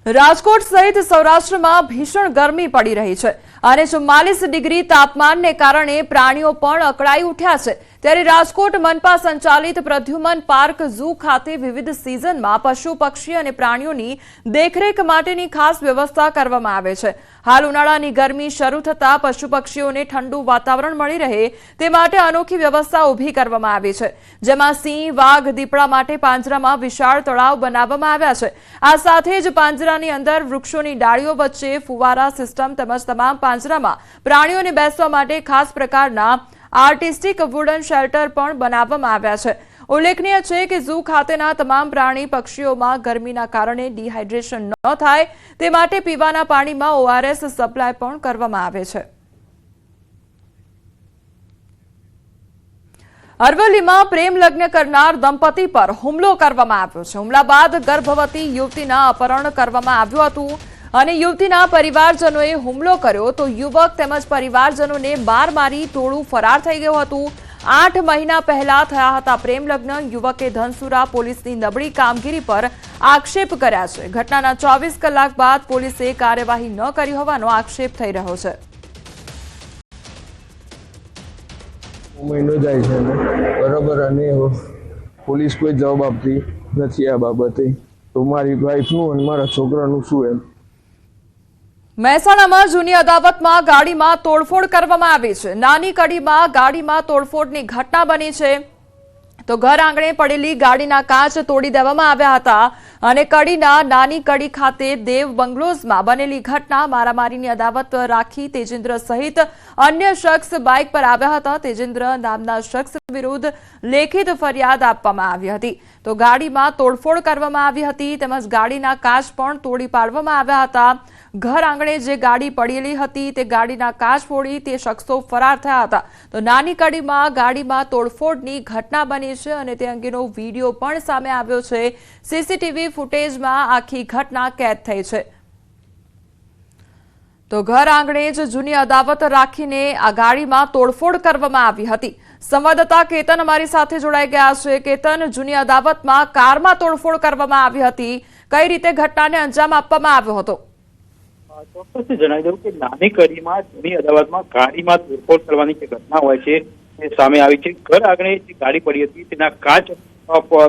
રાજકોટ સહિત સૌરાષ્ટ્રમાં ભીષણ ગરમી પડી રહી છે અને 44 ડિગ્રી તાપમાનને કારણે પ્રાણીઓ પણ અકળાઈ ઉઠ્યા છે। ત્યારે રાજકોટ મનપા સંચાલિત પ્રદ્યુમન પાર્ક ઝૂ ખાતે વિવિધ સિઝનમાં પશુ પક્ષી અને પ્રાણીઓની દેખરેખ માટેની ખાસ વ્યવસ્થા કરવામાં આવે છે। હાલ ઉનાળાની ગરમી શરૂ થતા પશુ પક્ષીઓને ઠંડુ વાતાવરણ મળી રહે તે માટે અનોખી વ્યવસ્થા ઊભી કરવામાં આવી છે, જેમાં સિંહ, વાઘ, દીપડા માટે પાંજરામાં વિશાળ તળાવ બનાવવામાં આવ્યા છે। આ સાથે જ પાંજરાની અંદર વૃક્ષોની ડાળીઓ વચ્ચે ફુવારા સિસ્ટમ તેમજ તમામ પાંજરામાં પ્રાણીઓને બેસવા માટે ખાસ પ્રકારના આર્ટિસ્ટિક વુડન શેલ્ટર પણ બનાવવામાં આવ્યા છે। ઉલ્લેખનીય છે કે ઝૂ ખાતેના તમામ પ્રાણી પક્ષીઓમાં ગરમીના કારણે ડિહાઇડ્રેશન ન થાય તે માટે પીવાના પાણીમાં ORS સપ્લાય પણ કરવામાં આવે છે। અરવલ્લીમાં પ્રેમ લગ્ન કરનાર દંપતી પર હુમલો કરવામાં આવ્યો છે। હુમલા બાદ ગર્ભવતી યુવતીના અપહરણ કરવામાં આવ્યું હતું અને યુવતીના પરિવારજનોએ હુમલો કર્યો તો યુવક તેમજ પરિવારજનોને માર મારી ટોળું ફરાર થઈ ગયું હતું। 8 મહિના પહેલા થયા હતા પ્રેમ લગ્ન। યુવકે ધનસુરા પોલીસની નબળી કામગીરી પર આક્ષેપ કર્યા છે। ઘટનાના 24 કલાક બાદ પોલીસે કાર્યવાહી ન કરી હોવાનો આક્ષેપ થઈ રહ્યો છે। મહિનો જાય છે બરાબર, અને પોલીસ કોઈ જવાબ આપતી નથી આ બાબતે, તો મારી વાઈફનું અને મારા છોકરાનું શું એમ। મહેસાણામાં જૂની અદાવતમાં ગાડીમાં તોડફોડ કરવામાં આવી છે। નાની કડીમાં ગાડીમાં તોડફોડની ઘટના બની છે તો ઘર આંગણે પડેલી ગાડીના કાચ તોડી દેવામાં આવ્યા હતા અને કડીના નાની કડી ખાતે દેવ બંગલોઝમાં બનેલી ઘટના મારામારીની અદાવત રાખી તેજેન્દ્ર સહિત અન્ય શખ્સ બાઇક પર આવ્યા હતા। તેજેન્દ્ર નામના શખ્સ વિરુદ્ધ લેખિત ફરિયાદ આપવામાં આવી હતી તો ગાડીમાં તોડફોડ કરવામાં આવી હતી તેમજ ગાડીના કાચ પણ તોડી પાડવામાં આવ્યા હતા। ઘર આંગણે જે ગાડી પડેલી હતી તે ગાડીના કાચ ફોડી તે શખ્સો ફરાર થયા હતા તો નાની કડીમાં ગાડીમાં તોડફોડની ઘટના બની છે અને તે અંગેનો વિડીયો પણ સામે આવ્યો છે। સીસીટીવી ફૂટેજમાં આખી ઘટના કેદ થઈ છે તો ઘર આંગણે જ જૂની અદાવત રાખીને આ ગાડીમાં તોડફોડ કરવામાં આવી હતી। સંવાદદાતા કેતન અમારી સાથે જોડાઈ ગયા છે। કેતન, જૂની અદાવતમાં કારમાં તોડફોડ કરવામાં આવી હતી, કઈ રીતે ઘટનાને અંજામ આપવામાં આવ્યો હતો? ચોક્કસ જણાવી દઉં કે નાની કડીમાં જૂની અદાવતમાં ગાડીમાં તોડફોડ કરવાની જે ઘટના હોય છે તે સામે આવી છે। ઘર આંગણે જે ગાડી પડી હતી તેના કાચ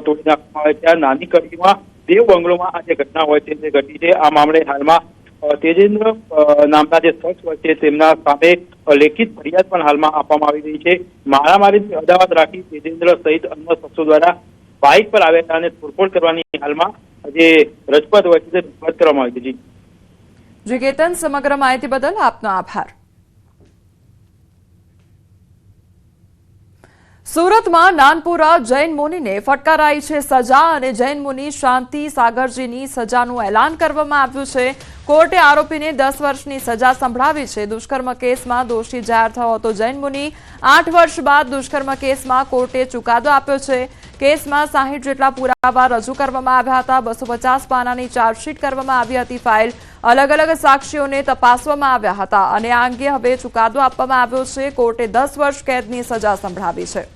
તોડી નાખવામાં આવે છે। આ નાની કડીમાં દેવ બંગલોમાં આ જે ઘટના હોય છે તે ઘટી છે। આ મામલે હાલમાં તેજેન્દ્ર નામના જે શખ્સ હોય છે તેમના સામે લેખિત ફરિયાદ પણ હાલમાં આપવામાં આવી રહી છે। મારામારીની અદાવત રાખી તેજેન્દ્ર સહિત અન્ય શખ્સો દ્વારા બાઇક પર આવ્યા હતા અને તોડફોડ કરવાની હાલમાં જે રજૂઆત હોય છે તે રજૂઆત કરવામાં આવી છે। જી કેતન, સમગ્ર માહિતી બદલ આપનો આભાર। સુરતમાં નાનપુરા જૈન મુનિને ફટકારાઈ છે સજા અને જૈન મુનિ શાંતિ સાગરજીની સજાનું એલાન કરવામાં આવ્યું છે। કોર્ટે આરોપીને 10 વર્ષની સજા સંભળાવી છે। દુષ્કર્મ કેસમાં દોષી જાહેર થયો હતો જૈન મુનિ। 8 વર્ષ બાદ દુષ્કર્મ કેસમાં કોર્ટે ચુકાદો આપ્યો છે। કેસમાં 60 જેટલા પુરાવા રજૂ કરવામાં આવ્યા હતા। 250 પાનાની ચાર્જશીટ કરવામાં આવી હતી। ફાઇલ અલગ અલગ સાક્ષીઓને તપાસવામાં આવ્યા હતા અને આ અંગે હવે ચુકાદો આપવામાં આવ્યો છે। કોર્ટે 10 વર્ષ કેદની સજા સંભળાવી છે।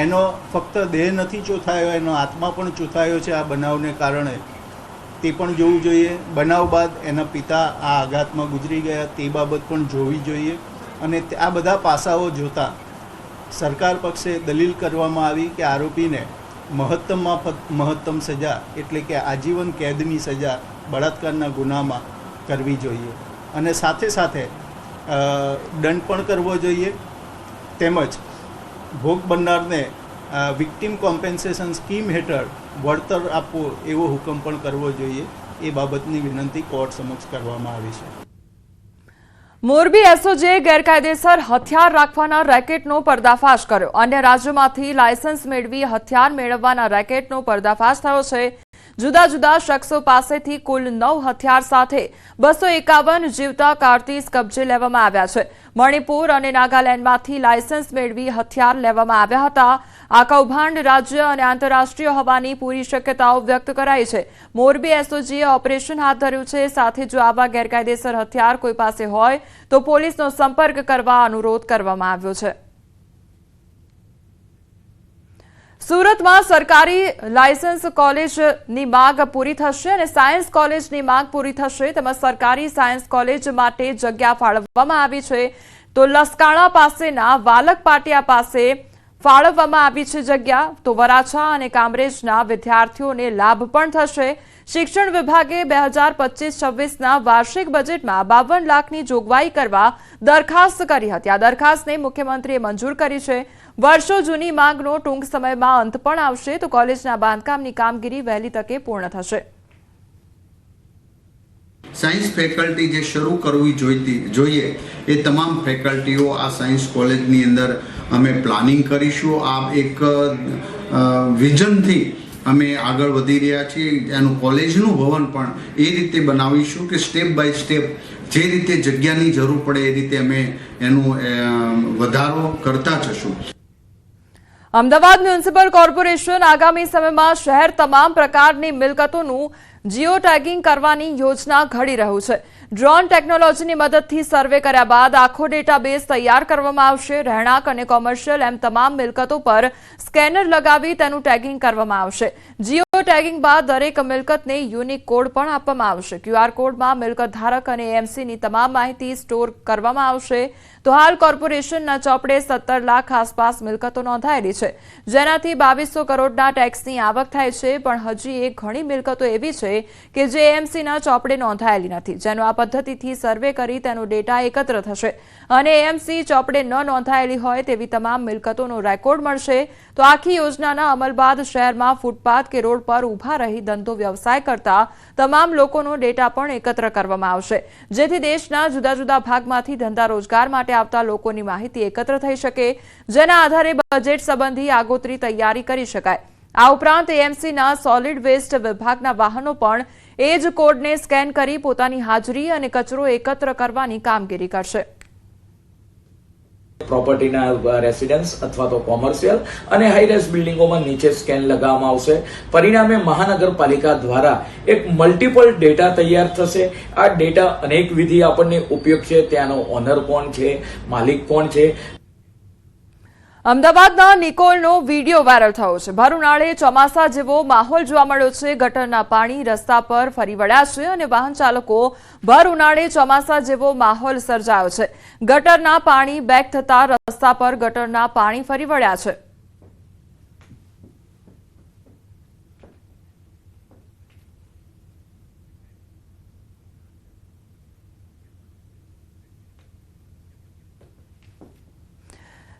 એનો ફક્ત દેહ નથી ચૂથાયો, એનો આત્મા પણ ચૂથાયો છે આ બનાવને કારણે, તે પણ જોવું જોઈએ। બનાવ બાદ એના પિતા આ આઘાતમાં ગુજરી ગયા તે બાબત પણ જોવી જોઈએ અને આ બધા પાસાઓ જોતા સરકાર પક્ષે દલીલ કરવામાં આવી કે આરોપીને મહત્તમમાં મહત્તમ સજા એટલે કે આજીવન કેદની સજા બળાત્કારના ગુનામાં કરવી જોઈએ અને સાથે સાથે દંડ પણ કરવો જોઈએ તેમજ ભોગ બનનારને વિક્ટિમ કોમ્પેન્સેશન સ્કીમ હેઠળ વળતર આપવું એવો હુકમ પણ કરવો જોઈએ। એ બાબતની વિનંતી કોર્ટ સમક્ષ કરવામાં આવી છે। મોરબી એસઓજીએ ગેરકાયદેસર હથિયાર રાખવાના રેકેટનો પર્દાફાશ કર્યો। અન્ય રાજ્યોમાંથી લાયસન્સ મેળવી હથિયાર મેળવવાના રેકેટનો પર્દાફાશ થયો છે। જુદા જુદા શખ્સો પાસેથી કુલ 9 હથિયાર સાથે 251 જીવતા કારતીસ કબજે લેવામાં આવ્યા છે। મણિપુર અને નાગાલેન્ડમાંથી લાયસન્સ મેળવી હથિયાર લેવામાં આવ્યા હતા। આ કૌભાંડ રાજ્ય અને આંતરરાષ્ટ્રીય હોવાની પૂરી શક્યતાઓ વ્યક્ત કરાઈ છે। મોરબી એસઓજીએ ઓપરેશન હાથ ધર્યું છે। સાથે જો આવા ગેરકાયદેસર હથિયાર કોઈ પાસે હોય તો પોલીસનો સંપર્ક કરવા અનુરોધ કરવામાં આવ્યો છે। સુરતમાં સરકારી લાયસન્સ કોલેજની માંગ પૂરી થશે અને સાયન્સ કોલેજની માંગ પૂરી થશે. તેમાં સરકારી સાયન્સ કોલેજ માટે જગ્યા ફાળવવામાં આવી છે, તો લસકાણા પાસેના વાલક પાટિયા પાસે ફાળવવામાં આવી છે જગ્યા. તો વરાછા અને કામરેજના વિદ્યાર્થીઓને લાભ પણ થશે. શિક્ષણ વિભાગે 2025-26ના વાર્ષિક બજેટમાં 52 લાખની જોગવાઈ કરવા દરખાસ્ત કરી હતી. આ દરખાસ્તને મુખ્યમંત્રીએ મંજૂર કરી છે. વર્ષો જૂની માંગનો ટૂંક સમયમાં અંત પણ આવશે, તો કોલેજના બાંધકામની કામગીરી વહેલી તકે પૂર્ણ થશે. સાયન્સ ફેકલ્ટી જે શરૂ કરવી જોઈએ એ તમામ ફેકલ્ટીઓ આ સાયન્સ કોલેજની અંદર અમે પ્લાનિંગ કરીશું. આ એક વિઝનથી અમે આગળ વધી રહ્યા છીએ. એનું કોલેજનું ભવન પણ એ રીતે બનાવીશું કે સ્ટેપ બાય સ્ટેપ જે રીતે જગ્યાની જરૂર પડે એ રીતે અમે એનું વધારો કરતા જશું. અમદાવાદ મ્યુનિસિપલ કોર્પોરેશન આગામી સમયમાં શહેર તમામ પ્રકારની મિલકતોનું જીઓ ટેગિંગ કરવાની યોજના ઘડી રહ્યું છે. ડ્રોન ટેકનોલોજીની મદદથી સર્વે કર્યા બાદ આખો ડેટાબેઝ તૈયાર કરવામાં આવશે. રહેણાંક અને કોમર્શિયલ એમ તમામ મિલકતો પર સ્કેનર લગાવી તેનું ટેગિંગ કરવામાં આવશે. જીઓ ટેગિંગ બાદ દરેક મિલકતને યુનિક કોડ પણ આપવામાં આવશે. ક્યુઆર કોડમાં મિલકત ધારક અને એએમસીની તમામ માહિતી સ્ટોર કરવામાં આવશે. તો હાલ કોર્પોરેશનના ચોપડે 17 લાખ આસપાસ મિલકતો નોંધાયેલી છે, જેનાથી 2200 કરોડના ટેક્સની આવક થાય છે. પણ હજી એક ઘણી મિલકતો એવી છે કે જે એએમસીના ચોપડે નોંધાયેલી નથી, જેનો આ પદ્ધતિથી સર્વે કરી તેનો ડેટા એકત્ર થશે અને એએમસી ચોપડે ન નોંધાયેલી હોય તેવી તમામ મિલકતોનો રેકોર્ડ મળશે. તો આખી યોજનાના અમલ બાદ શહેરમાં ફૂટપાથ કે રોડ પર ઊભા રહી ધંધો વ્યવસાય કરતા તમામ લોકોનો ડેટા પણ એકત્ર કરવામાં આવશે, જેથી દેશના જુદા જુદા ભાગમાંથી ધંધા રોજગાર માટે આવતા લોકોની માહિતી એકત્ર થઈ શકે, જેના આધારે બજેટ સંબંધી આગોતરી તૈયારી કરી શકાય. આ ઉપરાંત એએમસીના સોલિડ વેસ્ટ વિભાગના વાહનો પણ એ જ કોડને સ્કેન કરી પોતાની હાજરી અને કચરો એકત્ર કરવાની કામગીરી કરશે. પ્રોપર્ટીના રેસિડન્સ અથવા તો કોમર્શિયલ અને હાઈરાઇઝ બિલ્ડિંગોમાં નીચે સ્કેન લગાવવામાં આવશે. પરિણામે મહાનગરપાલિકા દ્વારા એક મલ્ટિપલ ડેટા તૈયાર થશે. આ ડેટા અનેક વિધિ આપણને ઉપયોગ છે. ત્યાંનો ઓનર કોણ છે, માલિક કોણ છે. અમદાવાદના નિકોલનો વિડીયો વાયરલ થયો છે. ભર ઉનાળે ચોમાસા જેવો માહોલ જોવા મળ્યો છે. ગટરના પાણી રસ્તા પર ફરી વળ્યા છે અને વાહન ચાલકો ભર ઉનાળે ચોમાસા જેવો માહોલ સર્જાયો છે. ગટરના પાણી બેક થતા રસ્તા પર ગટરના પાણી ફરી વળ્યા છે.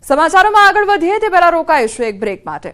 સમાચારોમાં આગળ વધીએ તે પહેલા રોકાઈશું એક બ્રેક માટે.